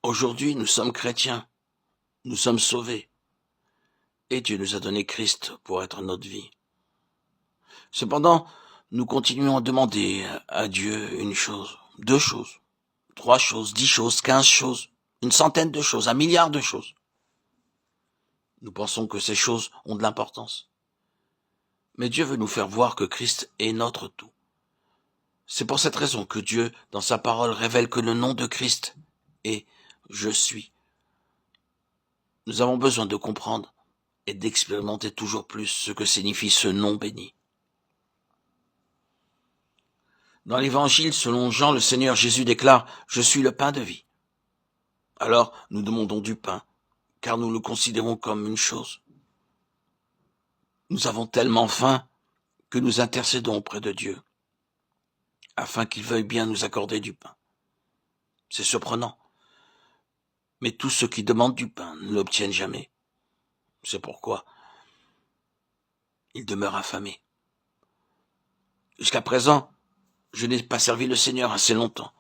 Aujourd'hui, nous sommes chrétiens, nous sommes sauvés, et Dieu nous a donné Christ pour être notre vie. Cependant, nous continuons à demander à Dieu une chose, 2 choses, 3 choses, 10 choses, 15 choses, une centaine de choses, 1 milliard de choses. Nous pensons que ces choses ont de l'importance. Mais Dieu veut nous faire voir que Christ est notre tout. C'est pour cette raison que Dieu, dans sa parole, révèle que le nom de Christ est « Je suis ». Nous avons besoin de comprendre et d'expérimenter toujours plus ce que signifie ce nom béni. Dans l'évangile, selon Jean, le Seigneur Jésus déclare « Je suis le pain de vie ». Alors, nous demandons du pain, car nous le considérons comme une chose. Nous avons tellement faim que nous intercédons auprès de Dieu, afin qu'il veuille bien nous accorder du pain. C'est surprenant, mais tous ceux qui demandent du pain ne l'obtiennent jamais. C'est pourquoi ils demeurent affamés. Jusqu'à présent, je n'ai pas servi le Seigneur assez longtemps,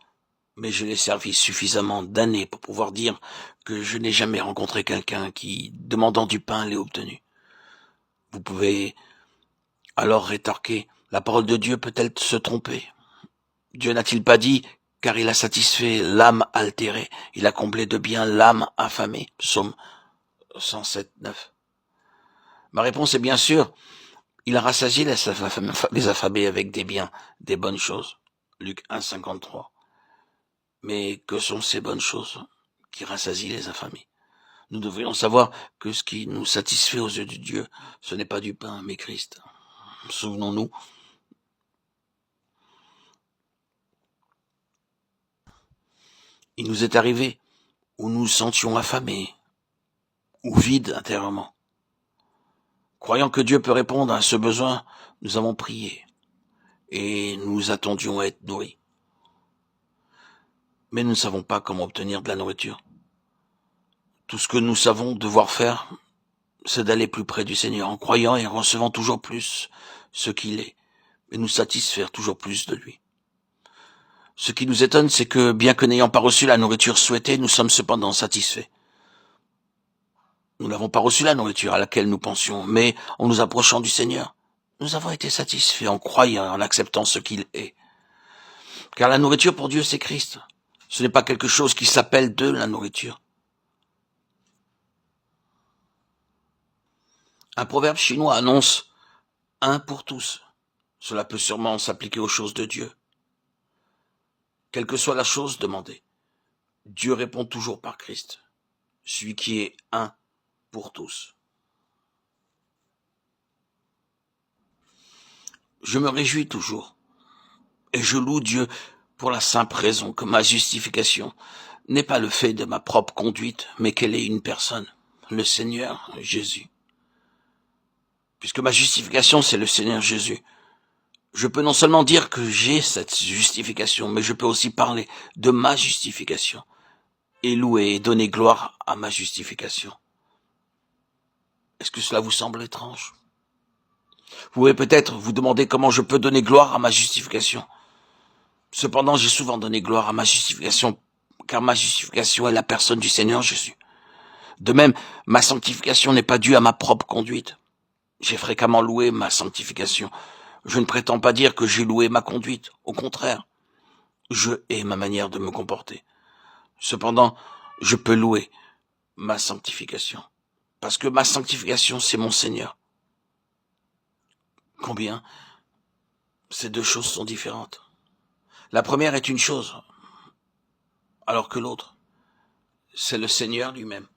mais je l'ai servi suffisamment d'années pour pouvoir dire que je n'ai jamais rencontré quelqu'un qui, demandant du pain, l'ait obtenu. Vous pouvez alors rétorquer, la parole de Dieu peut-elle se tromper? Dieu n'a-t-il pas dit, car il a satisfait l'âme altérée, il a comblé de bien l'âme affamée? Psaume 107, 9. Ma réponse est bien sûr, il a rassasié les affamés avec des biens, des bonnes choses. Luc 1, 53. Mais que sont ces bonnes choses qui rassasient les affamés? Nous devrions savoir que ce qui nous satisfait aux yeux de Dieu, ce n'est pas du pain, mais Christ. Souvenons-nous, il nous est arrivé où nous nous sentions affamés, ou vides intérieurement. Croyant que Dieu peut répondre à ce besoin, nous avons prié, et nous attendions à être nourris. Mais nous ne savons pas comment obtenir de la nourriture. Tout ce que nous savons devoir faire, c'est d'aller plus près du Seigneur, en croyant et en recevant toujours plus ce qu'il est, et nous satisfaire toujours plus de lui. Ce qui nous étonne, c'est que, bien que n'ayant pas reçu la nourriture souhaitée, nous sommes cependant satisfaits. Nous n'avons pas reçu la nourriture à laquelle nous pensions, mais en nous approchant du Seigneur, nous avons été satisfaits en croyant et en acceptant ce qu'il est. Car la nourriture pour Dieu, c'est Christ. Ce n'est pas quelque chose qui s'appelle de la nourriture. Un proverbe chinois annonce « un pour tous ». Cela peut sûrement s'appliquer aux choses de Dieu. Quelle que soit la chose demandée, Dieu répond toujours par Christ, celui qui est un pour tous. Je me réjouis toujours et je loue Dieu pour la simple raison que ma justification n'est pas le fait de ma propre conduite, mais qu'elle est une personne, le Seigneur Jésus. Puisque ma justification, c'est le Seigneur Jésus, je peux non seulement dire que j'ai cette justification, mais je peux aussi parler de ma justification et louer et donner gloire à ma justification. Est-ce que cela vous semble étrange? Vous pouvez peut-être vous demander comment je peux donner gloire à ma justification. Cependant, j'ai souvent donné gloire à ma justification, car ma justification est la personne du Seigneur Jésus. De même, ma sanctification n'est pas due à ma propre conduite. J'ai fréquemment loué ma sanctification. Je ne prétends pas dire que j'ai loué ma conduite. Au contraire, je hais ma manière de me comporter. Cependant, je peux louer ma sanctification. Parce que ma sanctification, c'est mon Seigneur. Combien ces 2 choses sont différentes. La première est une chose, alors que l'autre, c'est le Seigneur lui-même.